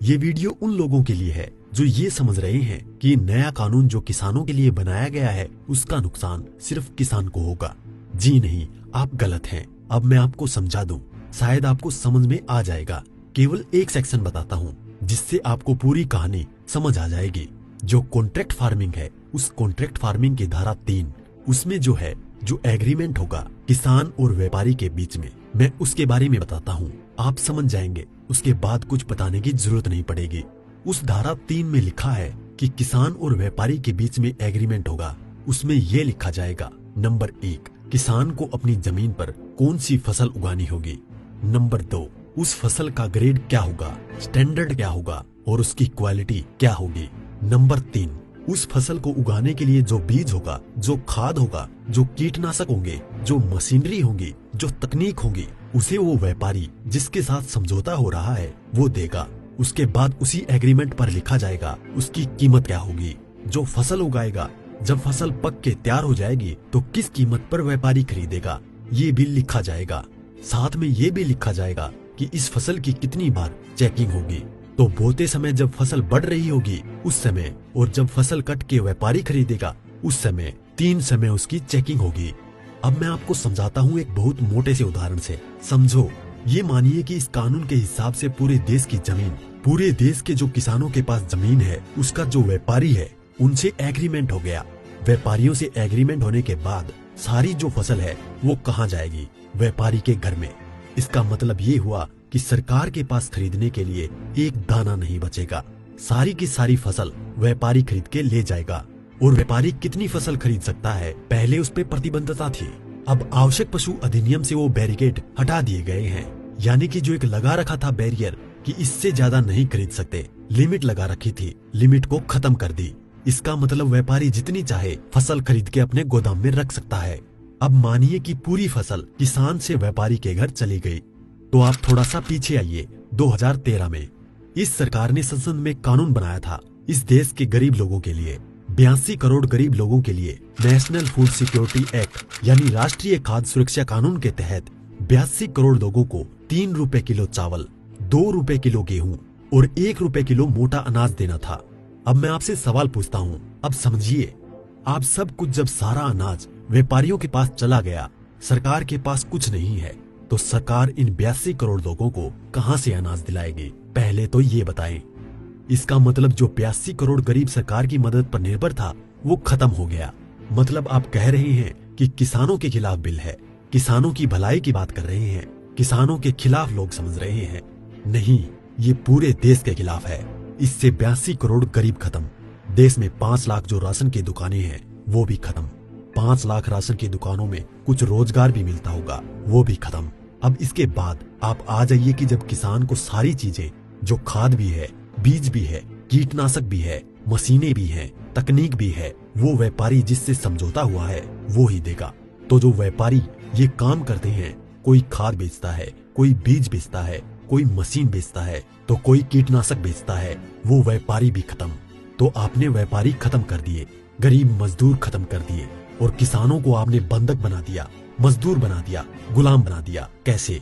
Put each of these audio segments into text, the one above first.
ये वीडियो उन लोगों के लिए है जो ये समझ रहे हैं कि नया कानून जो किसानों के लिए बनाया गया है उसका नुकसान सिर्फ किसान को होगा। जी नहीं, आप गलत हैं। अब मैं आपको समझा दूं, शायद आपको समझ में आ जाएगा। केवल एक सेक्शन बताता हूँ जिससे आपको पूरी कहानी समझ आ जाएगी। जो कॉन्ट्रैक्ट फार्मिंग है, उस कॉन्ट्रैक्ट फार्मिंग की धारा 3, उसमें जो एग्रीमेंट होगा किसान और व्यापारी के बीच में, मैं उसके बारे में बताता हूँ। आप समझ जाएंगे, उसके बाद कुछ बताने की जरूरत नहीं पड़ेगी। उस धारा 3 में लिखा है कि किसान और व्यापारी के बीच में एग्रीमेंट होगा। उसमें ये लिखा जाएगा, नंबर 1, किसान को अपनी जमीन पर कौन सी फसल उगानी होगी। नंबर 2, उस फसल का ग्रेड क्या होगा, स्टैंडर्ड क्या होगा और उसकी क्वालिटी क्या होगी। नंबर 3, उस फसल को उगाने के लिए जो बीज होगा, जो खाद होगा, जो कीटनाशक होंगे, जो मशीनरी होंगी, जो तकनीक होगी, उसे वो व्यापारी जिसके साथ समझौता हो रहा है वो देगा। उसके बाद उसी एग्रीमेंट पर लिखा जाएगा उसकी कीमत क्या होगी। जो फसल उगाएगा, जब फसल पक के तैयार हो जाएगी तो किस कीमत पर व्यापारी खरीदेगा, ये भी लिखा जाएगा। साथ में ये भी लिखा जाएगा कि इस फसल की कितनी बार चेकिंग होगी। तो बोते समय जब फसल बढ़ रही होगी उस समय, और जब फसल कट के व्यापारी खरीदेगा उस समय, 3 समय उसकी चेकिंग होगी। अब मैं आपको समझाता हूँ एक बहुत मोटे से उदाहरण से। समझो, ये मानिए कि इस कानून के हिसाब से पूरे देश की जमीन, पूरे देश के जो किसानों के पास जमीन है, उसका जो व्यापारी है उनसे एग्रीमेंट हो गया। व्यापारियों से एग्रीमेंट होने के बाद सारी जो फसल है वो कहाँ जाएगी, व्यापारी के घर में। इसका मतलब ये हुआ कि सरकार के पास खरीदने के लिए एक दाना नहीं बचेगा। सारी की सारी फसल व्यापारी खरीद के ले जाएगा। और व्यापारी कितनी फसल खरीद सकता है, पहले उस पर प्रतिबंधता थी। अब आवश्यक पशु अधिनियम से वो बैरिकेड हटा दिए गए हैं। यानी कि जो एक लगा रखा था बैरियर कि इससे ज्यादा नहीं खरीद सकते, लिमिट लगा रखी थी, लिमिट को खत्म कर दी। इसका मतलब व्यापारी जितनी चाहे फसल खरीद के अपने गोदाम में रख सकता है। अब मानिए कि पूरी फसल किसान से व्यापारी के घर चली गई, तो आप थोड़ा सा पीछे आइए। 2013 में इस सरकार ने संसद में कानून बनाया था इस देश के गरीब लोगों के लिए, 82 करोड़ गरीब लोगों के लिए। नेशनल फूड सिक्योरिटी एक्ट यानी राष्ट्रीय खाद्य सुरक्षा कानून के तहत 82 करोड़ लोगों को 3 रुपए किलो चावल, 2 रुपए किलो गेहूं और 1 रुपए किलो मोटा अनाज देना था। अब मैं आपसे सवाल पूछता हूँ, अब समझिए, आप सब कुछ जब सारा अनाज व्यापारियों के पास चला गया, सरकार के पास कुछ नहीं है, तो सरकार इन 82 करोड़ लोगों को कहां से अनाज दिलाएगी, पहले तो ये बताएं। इसका मतलब जो 82 करोड़ गरीब सरकार की मदद पर निर्भर था वो खत्म हो गया। मतलब आप कह रहे हैं कि किसानों के खिलाफ बिल है, किसानों की भलाई की बात कर रहे हैं, किसानों के खिलाफ लोग समझ रहे हैं। नहीं, ये पूरे देश के खिलाफ है। इससे 82 करोड़ गरीब खत्म। देश में 5 लाख जो राशन की दुकानें हैं वो भी खत्म। 5 लाख राशन की दुकानों में कुछ रोजगार भी मिलता होगा, वो भी खत्म। अब इसके बाद आप आ जाइए कि जब किसान को सारी चीजें, जो खाद भी है, बीज भी है, कीटनाशक भी है, मशीनें भी हैं, तकनीक भी है, वो व्यापारी जिससे समझौता हुआ है वो ही देगा। तो जो व्यापारी ये काम करते हैं, कोई खाद बेचता है, कोई बीज बेचता है, कोई मशीन बेचता है, तो कोई कीटनाशक बेचता है, वो व्यापारी भी खत्म। तो आपने व्यापारी खत्म कर दिए, गरीब मजदूर खत्म कर दिए, और किसानों को आपने बंधक बना दिया, मजदूर बना दिया, गुलाम बना दिया। कैसे?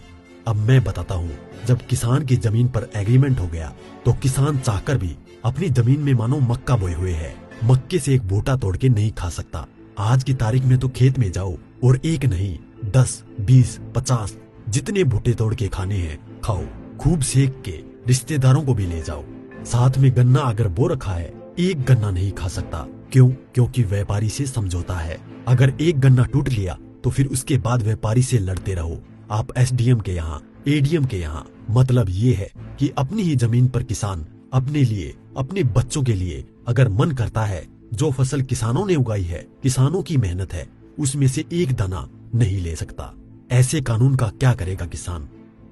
अब मैं बताता हूँ। जब किसान की जमीन पर एग्रीमेंट हो गया तो किसान चाहकर भी अपनी जमीन में मानो मक्का बोए हुए है, मक्के से एक बूटा तोड़ के नहीं खा सकता। आज की तारीख में तो खेत में जाओ और एक नहीं 10, 20, 50 जितने बूटे तोड़ के खाने हैं खाओ, खूब सेक के रिश्तेदारों को भी ले जाओ। साथ में गन्ना अगर बो रखा है, एक गन्ना नहीं खा सकता। क्यों? क्योंकि व्यापारी से समझौता है। अगर एक गन्ना टूट लिया तो फिर उसके बाद व्यापारी से लड़ते रहो, आप एसडीएम के यहाँ, एडीएम के यहाँ। मतलब ये है कि अपनी ही जमीन पर किसान अपने लिए, अपने बच्चों के लिए अगर मन करता है, जो फसल किसानों ने उगाई है, किसानों की मेहनत है, उसमें से एक दाना नहीं ले सकता। ऐसे कानून का क्या करेगा किसान?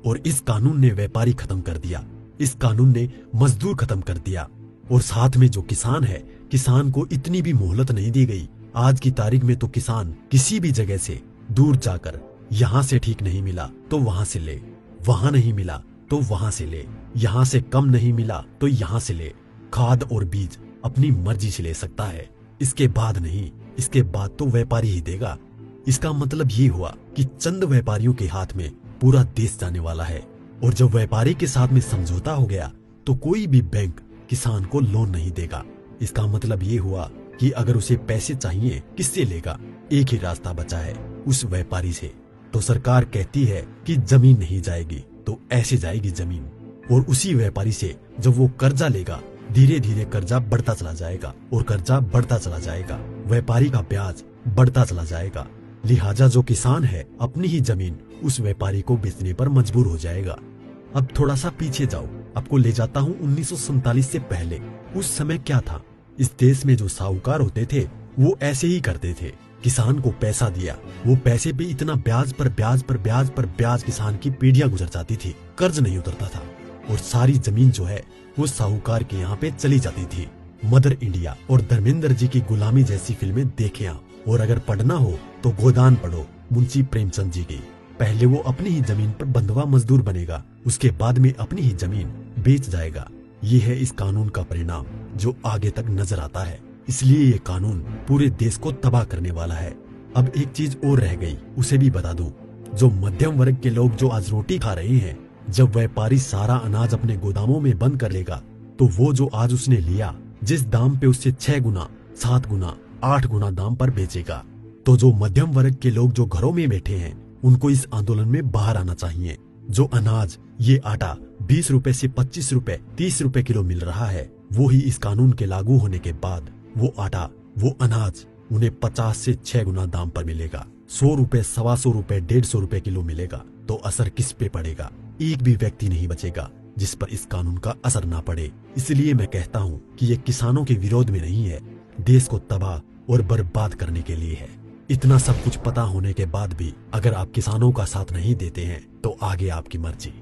और इस कानून ने व्यापारी खत्म कर दिया, इस कानून ने मजदूर खत्म कर दिया, और साथ में जो किसान है, किसान को इतनी भी मोहलत नहीं दी गई। आज की तारीख में तो किसान किसी भी जगह से दूर जाकर, यहाँ से ठीक नहीं मिला तो वहां से ले, वहां नहीं मिला तो वहां से ले, यहाँ से कम नहीं मिला तो यहाँ से ले। खाद और बीज अपनी मर्जी से ले सकता है, इसके बाद नहीं, इसके बाद तो व्यापारी ही देगा। इसका मतलब ये हुआ कि चंद व्यापारियों के हाथ में पूरा देश जाने वाला है। और जब व्यापारी के साथ में समझौता हो गया तो कोई भी बैंक किसान को लोन नहीं देगा। इसका मतलब ये हुआ कि अगर उसे पैसे चाहिए किससे लेगा? एक ही रास्ता बचा है, उस व्यापारी से। तो सरकार कहती है कि जमीन नहीं जाएगी, तो ऐसे जाएगी जमीन। और उसी व्यापारी से जब वो कर्जा लेगा, धीरे धीरे कर्जा बढ़ता चला जाएगा और कर्जा बढ़ता चला जाएगा, व्यापारी का ब्याज बढ़ता चला जाएगा। लिहाजा जो किसान है अपनी ही जमीन उस व्यापारी को बेचने पर मजबूर हो जाएगा। अब थोड़ा सा पीछे जाओ, आपको ले जाता हूँ 1947 से पहले। उस समय क्या था? इस देश में जो साहूकार होते थे वो ऐसे ही करते थे। किसान को पैसा दिया, वो पैसे पे इतना ब्याज पर ब्याज पर ब्याज पर ब्याज किसान की पीढ़ियां गुजर जाती थी, कर्ज नहीं उतरता था और सारी जमीन जो है वो साहूकार के यहाँ पे चली जाती थी। मदर इंडिया और धर्मेंद्र जी की गुलामी जैसी फिल्में देखें आप। और अगर पढ़ना हो तो गोदान पढ़ो मुंशी प्रेमचंद जी की। पहले वो अपनी ही जमीन पर बंधुआ मजदूर बनेगा, उसके बाद में अपनी ही जमीन बेच जाएगा। ये है इस कानून का परिणाम जो आगे तक नजर आता है। इसलिए ये कानून पूरे देश को तबाह करने वाला है। अब एक चीज और रह गई, उसे भी बता दूं। जो मध्यम वर्ग के लोग जो आज रोटी खा रहे हैं, जब व्यापारी सारा अनाज अपने गोदामों में बंद कर लेगा तो वो जो आज उसने लिया, जिस दाम पे उससे 6 गुना 7 गुना 8 गुना दाम पर बेचेगा। तो जो मध्यम वर्ग के लोग जो घरों में बैठे हैं उनको इस आंदोलन में बाहर आना चाहिए। जो अनाज, ये आटा 20 रुपए से 25 रुपए 30 रुपए किलो मिल रहा है, वो ही इस कानून के लागू होने के बाद वो आटा, वो अनाज उन्हें 50 से 6 गुना दाम पर मिलेगा। 100 रुपए, 125 रुपए, 150 रुपए किलो मिलेगा। तो असर किस पे पड़ेगा? एक भी व्यक्ति नहीं बचेगा जिस पर इस कानून का असर ना पड़े। इसलिए मैं कहता हूँ कि ये किसानों के विरोध में नहीं है, देश को तबाह और बर्बाद करने के लिए है। इतना सब कुछ पता होने के बाद भी अगर आप किसानों का साथ नहीं देते हैं तो आगे आपकी मर्जी।